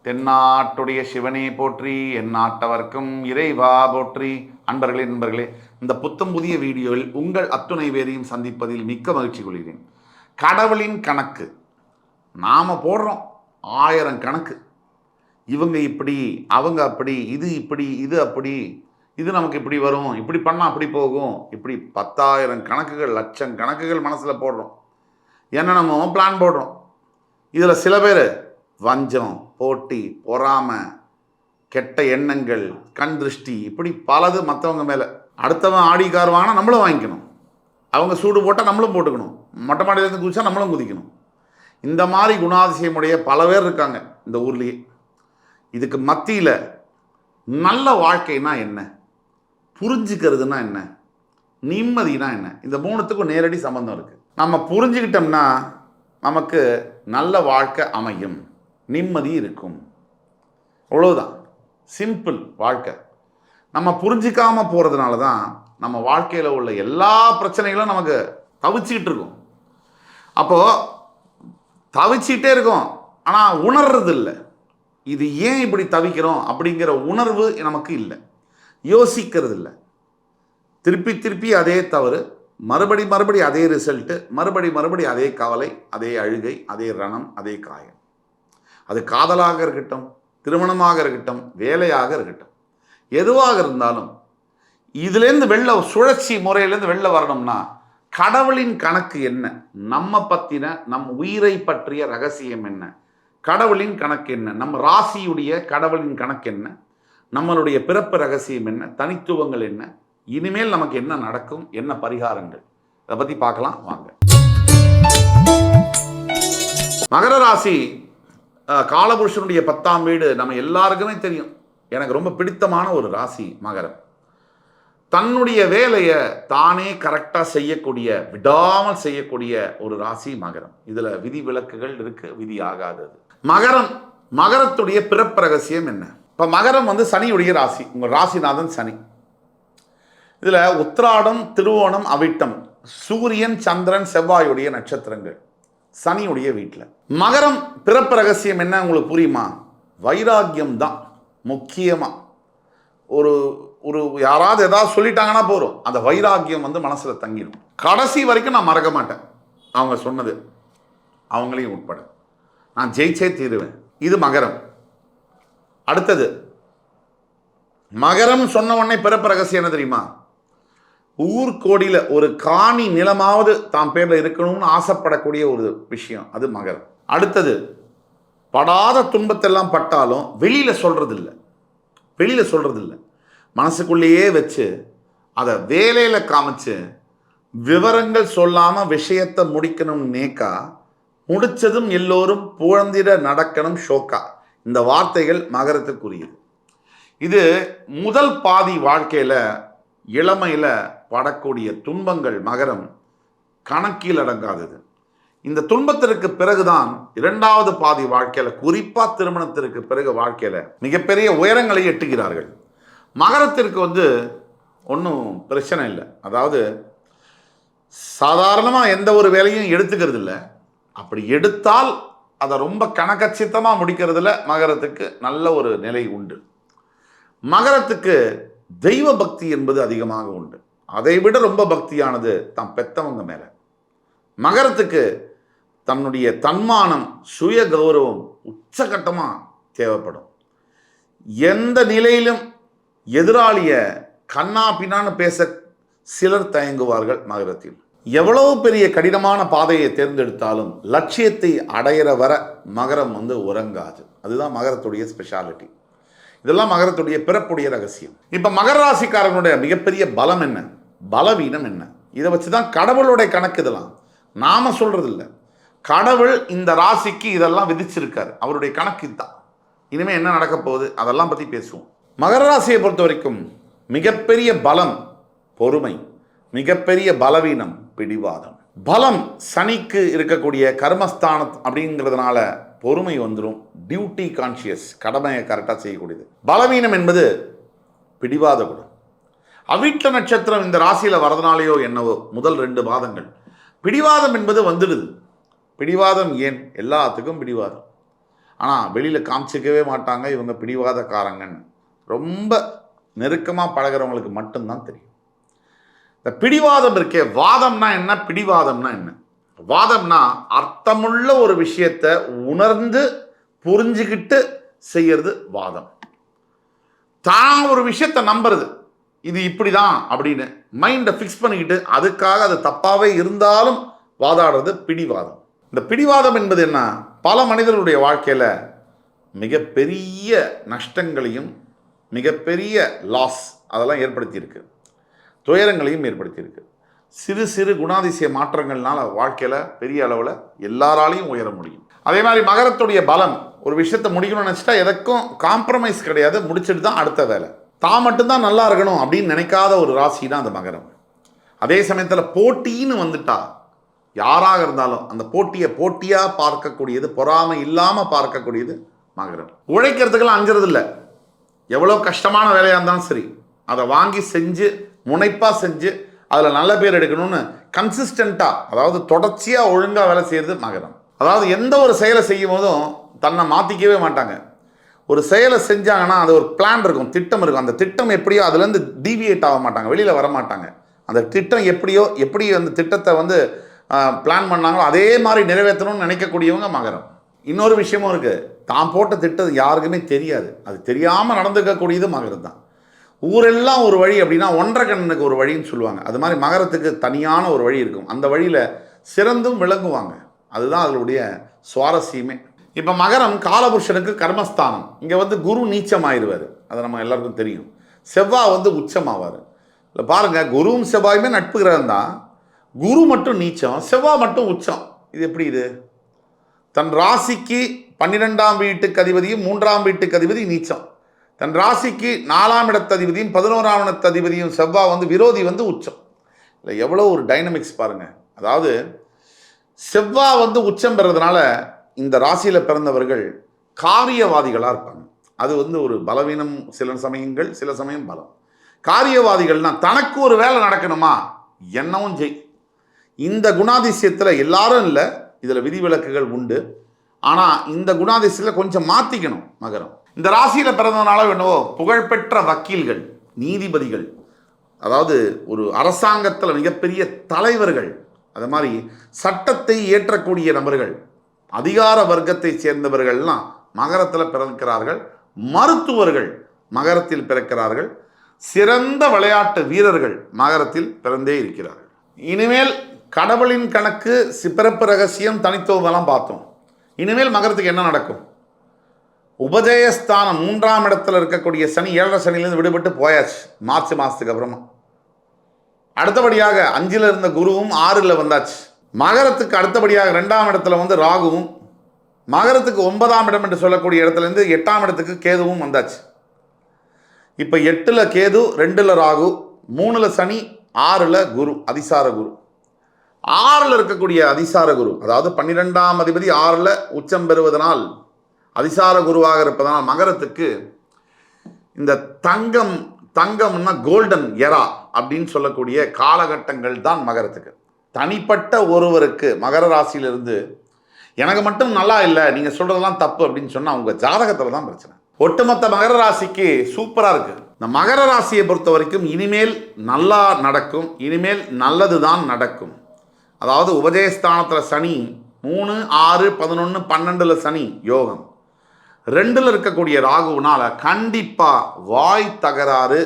தென்னாட்டுடைய சிவனே போற்றி, என் நாட்டவர்க்கும் இறைவா போற்றி. நண்பர்களே, இந்த புத்தம் புதிய வீடியோவில் உங்கள் அத்துணை பேரையும் சந்திப்பதில் மிக்க மகிழ்ச்சி கொள்கிறேன். கடவுளின் கணக்கு நாம் போடுறோம் 1000 கணக்கு. இவங்க இப்படி, அவங்க அப்படி, இது இப்படி, இது அப்படி, இது நமக்கு இப்படி வரும், இப்படி பண்ணால் அப்படி போகும், இப்படி 10,000 கணக்குகள், லட்சம் கணக்குகள் மனசில் போடுறோம். என்னென்னமோ பிளான் போடுறோம். இதில் சில பேர் வஞ்சம், போட்டி, பொறாமை, கெட்ட எண்ணங்கள், கண் திருஷ்டி, இப்படி பலது மற்றவங்க மேலே. அடுத்தவன் ஆடி கார் வாங்கினா நம்மளும் வாங்கிக்கணும், அவங்க சூடு போட்டால் நம்மளும் போட்டுக்கணும், மொட்டை மாடியிலேருந்து குதிச்சா நம்மளும் குதிக்கணும். இந்த மாதிரி குணாதிசயமுடைய பல பேர் இருக்காங்க இந்த ஊர்லேயே. இதுக்கு மத்தியில் நல்ல வாழ்க்கைனா என்ன, புரிஞ்சுக்கிறதுனா என்ன, நிம்மதினா என்ன, இந்த மூணுத்துக்கும் நேரடி சம்பந்தம் இருக்குது. நம்ம புரிஞ்சுக்கிட்டோம்னா நமக்கு நல்ல வாழ்க்கை அமையும், நிம்மதி இருக்கும். அவ்வளோதான், சிம்பிள் வாழ்க்கை. நம்ம புரிஞ்சிக்காமல் போகிறதுனால தான் நம்ம வாழ்க்கையில் உள்ள எல்லா பிரச்சனைகளும் நமக்கு தவிச்சிக்கிட்டு இருக்கும். அப்போது தவிச்சிக்கிட்டே இருக்கும், ஆனால் உணர்றது இல்லை. இது ஏன் இப்படி தவிக்கிறோம் அப்படிங்கிற உணர்வு நமக்கு இல்லை, யோசிக்கிறது இல்லை. திருப்பி திருப்பி அதே தவறு, மறுபடி அதே ரிசல்ட்டு, மறுபடி அதே கவலை, அதே அழுகை, அதே ரணம், அதே காயம். அது காதலாக இருக்கட்டும், திருமணமாக இருக்கட்டும், வேலையாக இருக்கட்டும், எதுவாக இருந்தாலும் இதுலேருந்து வெளில சுழற்சி முறையிலேருந்து வெளில வரணும்னா கடவுளின் கணக்கு என்ன, நம்ம பற்றின நம் உயிரை பற்றிய ரகசியம் என்ன, கடவுளின் கணக்கு என்ன, நம்ம ராசியுடைய கடவுளின் கணக்கு என்ன, நம்மளுடைய பிறப்பு ரகசியம் என்ன, தனித்துவங்கள் என்ன, இனிமேல் நமக்கு என்ன நடக்கும், என்ன பரிகாரங்கள், அதை பற்றி பார்க்கலாம் வாங்க. மகர ராசி காலபுருஷனுடைய 10ஆம் வீடு நம்ம எல்லாருக்குமே தெரியும். எனக்கு ரொம்ப பிடித்தமான ஒரு ராசி மகரம். தன்னுடைய வேலையை தானே கரெக்டாக செய்யக்கூடிய, விடாமல் செய்யக்கூடிய ஒரு ராசி மகரம். இதில் விதி விலக்குகள் இருக்கு, விதி ஆகாதது. மகரத்துடைய பிறப்பு ரகசியம் என்ன? இப்போ மகரம் சனியுடைய ராசி, உங்கள் ராசிநாதன் சனி. இதில் உத்திராடம், திருவோணம், அவிட்டம், சூரியன், சந்திரன், செவ்வாயுடைய நட்சத்திரங்கள் சனியுடைய வீட்டில். மகரம் பிறப்பு ரகசியம் என்ன உங்களுக்கு புரியுமா? வைராக்கியம் தான் முக்கியமாக. ஒரு ஒரு யாராவது ஏதாவது சொல்லிட்டாங்கன்னா போகிறோம், அந்த வைராக்கியம் மனசில் தங்கிடும். கடைசி வரைக்கும் நான் மறக்க மாட்டேன் அவங்க சொன்னது, அவங்களையும் உட்பட நான் ஜெயிச்சே தீருவேன். இது மகரம். அடுத்தது மகரம் சொன்ன உடனே பிறப்பு ரகசியம் என்ன தெரியுமா? ஊர்கோடியில் ஒரு காணி நிலமாவது தாம் பேரில் இருக்கணும்னு ஆசைப்படக்கூடிய ஒரு விஷயம், அது மகரம். அடுத்தது படாத துன்பத்தெல்லாம் பட்டாலும் வெளியில் சொல்கிறது இல்லை, மனசுக்குள்ளேயே வச்சு அதை வேலையில் காமிச்சு விவரங்கள் சொல்லாமல் விஷயத்தை முடிக்கணும். நேக்கா முடிச்சதும் எல்லோரும் புகழ்ந்திட நடக்கணும் ஷோக்கா. இந்த வார்த்தைகள் மகரத்துக்குரியது. இது முதல் பாதி வாழ்க்கையில் இளமையில் படக்கூடிய துன்பங்கள் மகரம் கணக்கில் அடங்காதது. இந்த துன்பத்திற்கு பிறகுதான் 2வது பாதி வாழ்க்கையில், குறிப்பாக திருமணத்திற்கு பிறகு வாழ்க்கையில் மிகப்பெரிய உயரங்களை எட்டுகிறார்கள். மகரத்திற்கு ஒன்றும் பிரச்சனை இல்லை. அதாவது சாதாரணமாக எந்த ஒரு வேலையும் எடுத்துக்கிறது இல்லை. அப்படி எடுத்தால் அதை ரொம்ப கணக்கச்சித்தமாக முடிக்கிறதுல மகரத்துக்கு நல்ல ஒரு நிலை உண்டு. மகரத்துக்கு தெய்வ பக்தி என்பது அதிகமாக உண்டு. அதை விட ரொம்ப பக்தியானது தாம் பெத்தவங்க மேலே. மகரத்துக்கு தன்னுடைய தன்மானம், சுய கௌரவம் உச்சகட்டமாக தேவைப்படும். எந்த நிலையிலும் எதிராளிய கண்ணா பின்னான்னு பேச சிலர் தயங்குவார்கள் மகரத்தில். எவ்வளவு பெரிய கடினமான பாதையை தேர்ந்தெடுத்தாலும் லட்சியத்தை அடையிற வர மகரம் உறங்காது. அதுதான் மகரத்துடைய ஸ்பெஷாலிட்டி. இதெல்லாம் மகரத்துடைய பிறப்புடைய ரகசியம். இப்போ மகர ராசிக்காரனுடைய மிகப்பெரிய பலம் என்ன, பலவீனம் என்ன, இதை வச்சு தான் கடவுளுடைய கணக்கு. இதெல்லாம் நாம சொல்றது இல்லை, கடவுள் இந்த ராசிக்கு இதெல்லாம் விதிச்சிருக்காரு, அவருடைய கணக்கு இதுதான். இனிமேல் என்ன நடக்க போகுது அதெல்லாம் பற்றி பேசுவோம். மகர ராசியை பொறுத்த வரைக்கும் மிகப்பெரிய பலம் பொறுமை, மிகப்பெரிய பலவீனம் பிடிவாதம். பலம் சனிக்கு இருக்கக்கூடிய கர்மஸ்தானம் அப்படிங்கிறதுனால பொறுமை வந்துடும், டியூட்டி கான்சியஸ், கடமையை கரெக்டாக செய்யக்கூடியது. பலவீனம் என்பது பிடிவாத குணம். அவிட்ட நட்சத்திரம் இந்த ராசியில் வரதுனாலேயோ என்னவோ முதல் 2 பாதங்கள் பிடிவாதம் என்பது வந்துடுது. பிடிவாதம் ஏன்? எல்லாத்துக்கும் பிடிவாதம். ஆனால் வெளியில் காமிச்சிக்கவே மாட்டாங்க இவங்க பிடிவாதக்காரங்கன்னு. ரொம்ப நெருக்கமாக பழகிறவங்களுக்கு மட்டும்தான் தெரியும். இந்த பிடிவாதம் இருக்கே, வாதம்னா என்ன, பிடிவாதம்னா என்ன? வாதம்னா அர்த்தமுள்ள ஒரு விஷயத்தை உணர்ந்து புரிஞ்சுக்கிட்டு செய்யறது வாதம். தான் ஒரு விஷயத்தை நம்புறது, இது இப்படிதான் அப்படின்னு மைண்டை ஃபிக்ஸ் பண்ணிக்கிட்டு அதுக்காக அது தப்பாவே இருந்தாலும் வாதாடுறது பிடிவாதம். இந்த பிடிவாதம் என்பது என்ன, பல மனிதர்களுடைய வாழ்க்கையில் மிகப்பெரிய நஷ்டங்களையும் மிகப்பெரிய லாஸ் அதெல்லாம் ஏற்படுத்தியிருக்கு, துயரங்களையும் ஏற்படுத்தியிருக்கு. சிறு சிறு குணாதிசய மாற்றங்கள்னால வாழ்க்கையில் பெரிய அளவில் எல்லாராலையும் உயர முடியும். அதே மாதிரி மகரத்துடைய பலம், ஒரு விஷயத்தை முடிக்கணும்னு நினச்சிட்டா எதற்கும் காம்ப்ரமைஸ் கிடையாது, முடிச்சுட்டு தான் அடுத்த வேலை. தான் மட்டும்தான் நல்லா இருக்கணும் அப்படின்னு நினைக்காத ஒரு ராசி தான் அந்த மகரம். அதே சமயத்தில் போட்டின்னு வந்துட்டா யாராக இருந்தாலும் அந்த போட்டியை போட்டியாக பார்க்கக்கூடியது, பொறாமை இல்லாமல் பார்க்கக்கூடியது மகரம். உழைக்கிறதுக்கெல்லாம் அஞ்சுறது இல்லை. எவ்வளோ கஷ்டமான வேலையாக இருந்தாலும் சரி அதை வாங்கி செஞ்சு முனைப்பாக செஞ்சு அதில் நல்ல பேர் எடுக்கணும்னு கன்சிஸ்டண்ட்டாக, அதாவது தொடர்ச்சியாக ஒழுங்காக வேலை செய்கிறது மகரம். அதாவது எந்த ஒரு செயலை செய்யும் போதும் தன்னை மாற்றிக்கவே மாட்டாங்க. ஒரு செயலை செஞ்சாங்கன்னா அது ஒரு பிளான் இருக்கும், திட்டம் இருக்கும். அந்த திட்டம் எப்படியோ அதுலேருந்து டீவியேட் ஆக மாட்டாங்க, வெளியில் வர மாட்டாங்க. அந்த திட்டம் எப்படி அந்த திட்டத்தை பிளான் பண்ணாங்களோ அதே மாதிரி நிறைவேற்றணும்னு நினைக்கக்கூடியவங்க மகரம். இன்னொரு விஷயமும் இருக்குது, தான் போட்ட திட்டம் யாருக்குமே தெரியாது, அது தெரியாமல் நடந்துக்கக்கூடியது மகரம் தான். ஊரெல்லாம் ஒரு வழி அப்படின்னா ஒன்றரை கண்ணனுக்கு ஒரு வழின்னு சொல்லுவாங்க. அது மாதிரி மகரத்துக்கு தனியான ஒரு வழி இருக்கும், அந்த வழியில் சிறந்தும் விளங்குவாங்க. அதுதான் அதனுடைய சுவாரஸ்யமே. இப்போ மகரம் காலபுருஷனுக்கு கர்மஸ்தானம். இங்கே குரு நீச்சமாயிருவார், அது நம்ம எல்லாருக்கும் தெரியும். செவ்வாய் உச்சமாவார். இல்லை பாருங்கள், குருவும் செவ்வாயுமே நட்பு கிரகம் தான். குரு மட்டும் நீச்சம், செவ்வாய் மட்டும் உச்சம். இது எப்படி? இது தன் ராசிக்கு 12ஆம் வீட்டுக்கு அதிபதியும் 3ஆம் வீட்டுக்கு அதிபதி நீச்சம், தன் ராசிக்கு 4ஆம் இடத்து அதிபதியும் 11ஆம் இடத்து அதிபதியும் செவ்வாய் விரோதி உச்சம். இல்லை எவ்வளோ ஒரு டைனமிக்ஸ் பாருங்கள். அதாவது செவ்வாய் உச்சம் பெறதுனால இந்த ராசியில் பிறந்தவர்கள் காரியவாதிகளாக இருப்பாங்க. அது ஒரு பலவீனம் சில சமயங்கள், சில சமயம் பலம். காரியவாதிகள்னா தனக்கு ஒரு வேலை நடக்கணுமா என்னவும் செய். இந்த குணாதிசயத்தில் எல்லாரும் இல்லை, இதில் விதிவிலக்குகள் உண்டு. ஆனால் இந்த குணாதிசயத்தில் கொஞ்சம் மாற்றிக்கணும் மகரம். இந்த ராசியில் பிறந்ததுனால என்னவோ புகழ்பெற்ற வக்கீல்கள், நீதிபதிகள், அதாவது ஒரு அரசாங்கத்தில் மிகப்பெரிய தலைவர்கள், அது மாதிரி சட்டத்தை இயற்றக்கூடிய நபர்கள், அதிகார வர்க்கத்தை சேர்ந்தவர்கள்லாம் மகரத்தில் பிறக்கிறார்கள். மருத்துவர்கள் மகரத்தில் பிறக்கிறார்கள். சிறந்த விளையாட்டு வீரர்கள் மகரத்தில் பிறந்தே இருக்கிறார்கள். இனிமேல் கடவுளின் கணக்கு, பிறப்பு ரகசியம், தனித்துவமெல்லாம் பார்த்தோம். இனிமேல் மகரத்துக்கு என்ன நடக்கும்? உபஜயஸ்தானம் 3ஆம் இடத்துல இருக்கக்கூடிய சனி 7.5 சனியிலிருந்து விடுபட்டு போயாச்சு மார்ச் மாதத்துக்கு அப்புறமா. அடுத்தபடியாக 5ல் இருந்த குருவும் 6ல் வந்தாச்சு. மகரத்துக்கு அடுத்தபடியாக 2ஆம் இடத்துல ராகுவும், மகரத்துக்கு 9ஆம் இடம் என்று சொல்லக்கூடிய இடத்துலேருந்து 8ஆம் இடத்துக்கு கேதுவும் வந்தாச்சு. இப்போ 8ல் கேது, 2ல் ராகு, 3ல் சனி, 6ல் குரு, அதிசார குரு. 6ல் இருக்கக்கூடிய அதிசார குரு, அதாவது 12ஆம் அதிபதி 6ல் உச்சம் பெறுவதனால் அதிசார குருவாக இருப்பதனால் மகரத்துக்கு இந்த தங்கம்னா கோல்டன் எரா அப்படின்னு சொல்லக்கூடிய காலகட்டங்கள் தான் மகரத்துக்கு. தனிப்பட்ட ஒருவருக்கு மகர ராசியிலிருந்து எனக்கு மட்டும் நல்லா இல்லை, நீங்கள் சொல்கிறதெல்லாம் தப்பு அப்படின்னு சொன்னால் அவங்க ஜாதகத்தில் தான் பிரச்சனை. ஒட்டுமொத்த மகர ராசிக்கு சூப்பராக இருக்குது. இந்த மகர ராசியை பொறுத்த வரைக்கும் இனிமேல் நல்லா நடக்கும், இனிமேல் நல்லது தான் நடக்கும். அதாவது உபஜயஸ்தானத்தில் சனி 3, 6, 11, 12ல் சனி யோகம், 2ல் இருக்கக்கூடிய ராகுவினால் கண்டிப்பாக வாய் தகராறு,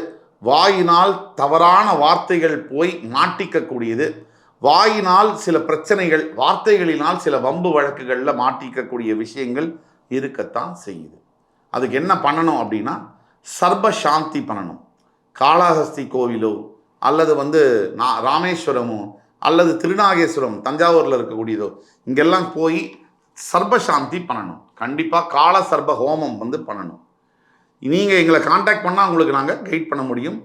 வாயினால் தவறான வார்த்தைகள் போய் மாட்டிக்கக்கூடியது, வாயினால் சில பிரச்சனைகள், வார்த்தைகளினால் சில வம்பு வழக்குகளில் மாட்டிக்கக்கூடிய விஷயங்கள் இருக்கத்தான் செய்யுது. அதுக்கு என்ன பண்ணணும் அப்படின்னா சர்ப சாந்தி பண்ணணும். காளஹஸ்தி கோவிலோ அல்லது ராமேஸ்வரமோ அல்லது திருநாகேஸ்வரம் தஞ்சாவூரில் இருக்கக்கூடியதோ இங்கெல்லாம் போய் சர்பசாந்தி பண்ணணும். கண்டிப்பாக கால சர்ப ஹோமம் பண்ணணும். நீங்கள் எங்களை காண்டாக்ட் பண்ணால் உங்களுக்கு நாங்கள் கைட் பண்ண முடியும்,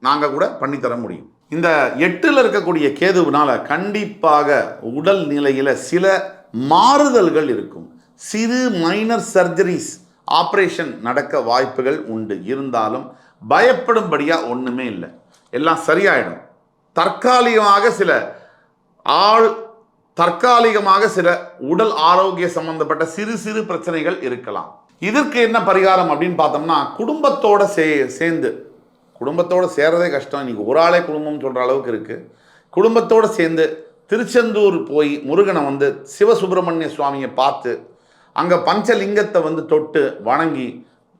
நாங்கள் கூட பண்ணித்தர முடியும். இந்த 8ல் இருக்கக்கூடிய கேதுவினால் கண்டிப்பாக உடல் நிலையில் சில மாறுதல்கள் இருக்கும். சிறு மைனர் சர்ஜரிஸ், ஆப்ரேஷன் நடக்க வாய்ப்புகள் உண்டு. இருந்தாலும் பயப்படும்படியாக ஒன்றுமே இல்லை, எல்லாம் சரியாயிடும். தற்காலிகமாக சில ஆள் தற்காலிகமாக சில உடல் ஆரோக்கிய சம்பந்தப்பட்ட சிறு சிறு பிரச்சனைகள் இருக்கலாம். இதற்கு என்ன பரிகாரம் அப்படின்னு பார்த்தோம்னா, குடும்பத்தோட சேர்ந்து, குடும்பத்தோடு சேர்றதே கஷ்டம், இன்னைக்கு ஒரு ஆளே குடும்பம் சொல்கிற அளவுக்கு இருக்குது. குடும்பத்தோடு சேர்ந்து திருச்செந்தூர் போய் முருகனை வந்து சிவசுப்பிரமணிய சுவாமியை பார்த்து அங்கே பஞ்சலிங்கத்தை வந்து தொட்டு வணங்கி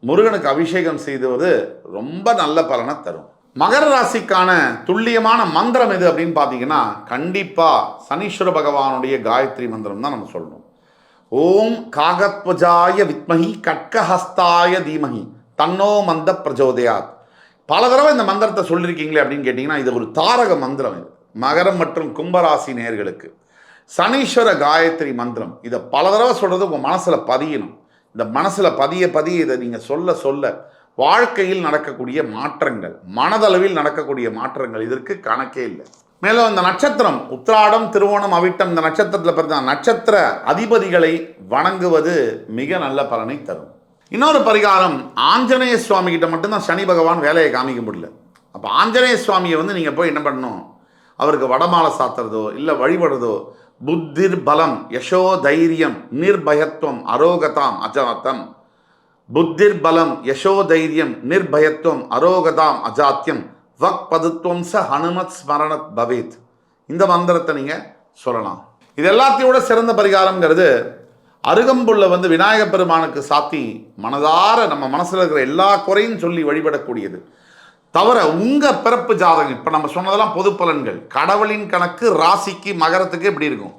முருகனுக்கு அபிஷேகம் செய்துவது ரொம்ப நல்ல பலனை தரும். மகர ராசிக்கான துல்லியமான மந்திரம் எது அப்படின்னு பார்த்தீங்கன்னா, கண்டிப்பாக சனீஸ்வர பகவானுடைய காயத்ரி மந்திரம் தான் நம்ம சொல்லணும். ஓம் காகத்வஜாய வித்மஹி கட்கஹஸ்தாய தீமஹி தன்னோ மந்த பிரஜோதயாத். பல தடவை இந்த மந்திரத்தை சொல்லியிருக்கீங்களே அப்படின்னு கேட்டிங்கன்னா, இது ஒரு தாரக மந்திரம். இது மகரம் மற்றும் கும்பராசி நேயர்களுக்கு சனீஸ்வர காயத்ரி மந்திரம். இதை பல தடவை சொல்கிறது உங்கள் மனசில் பதியணும். இந்த மனசில் பதிய இதை நீங்கள் சொல்ல சொல்ல வாழ்க்கையில் நடக்கக்கூடிய மாற்றங்கள், மனதளவில் நடக்கக்கூடிய மாற்றங்கள் இதற்கு கணக்கே இல்லை. மேலும் இந்த நட்சத்திரம் உத்திராடம், திருவோணம், அவிட்டம், இந்த நட்சத்திரத்தில் பிறந்த நட்சத்திர அதிபதிகளை வணங்குவது மிக நல்ல பலனை தரும். இன்னொரு பரிகாரம், ஆஞ்சநேய சுவாமி கிட்ட மட்டும்தான் சனி பகவான் வேலையை காமிக்க முடியல. அப்போ ஆஞ்சநேய சுவாமியை வந்து நீங்கள் போய் என்ன பண்ணணும், அவருக்கு வடமாலை சாத்துறதோ இல்லை வழிபடுறதோ, புத்திர் பலம் யசோ தைரியம் நிர்பயத்துவம் அரோகதாம் அஜாத்தம், புத்திர் பலம் யசோ தைரியம் நிர்பயத்துவம் அரோகதாம் அஜாத்தியம் வக் பதுத்துவம் ச ஹனுமத் ஸ்மரணத் பவேத். இந்த மந்திரத்தை நீங்கள் சொல்லலாம். இது எல்லாத்தையோட சிறந்த பரிகாரங்கிறது அருகம்புல்லை வந்து விநாயகப் பெருமானுக்கு சாத்தி மனதார நம்ம மனசில் இருக்கிற எல்லா குறையும் சொல்லி வழிபடக்கூடியது. தவிர உங்கள் பிறப்பு ஜாதகம், இப்போ நம்ம சொன்னதெல்லாம் பொது பலன்கள், கடவுளின் கணக்கு ராசிக்கு மகரத்துக்கு எப்படி இருக்கும்,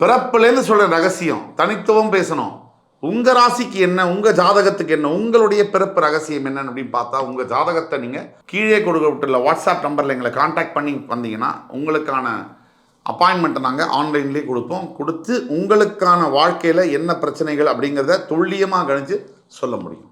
பிறப்புலேருந்து சொல்கிற ரகசியம் தனித்துவம் பேசணும். உங்கள் ராசிக்கு என்ன, உங்கள் ஜாதகத்துக்கு என்ன, உங்களுடைய பிறப்பு ரகசியம் என்னன்னு அப்படின்னு பார்த்தா, உங்கள் ஜாதகத்தை நீங்கள் கீழே கொடுக்கப்பட்டுள்ள வாட்ஸ்அப் நம்பரில் எங்களை கான்டாக்ட் பண்ணி வந்தீங்கன்னா உங்களுக்கான அப்பாயின்மெண்ட்டை நாங்கள் ஆன்லைன்லேயே கொடுப்போம். கொடுத்து உங்களுக்கான வாழ்க்கையில் என்ன பிரச்சனைகள் அப்படிங்கிறத துல்லியமாக கணிச்சு சொல்ல முடியும்.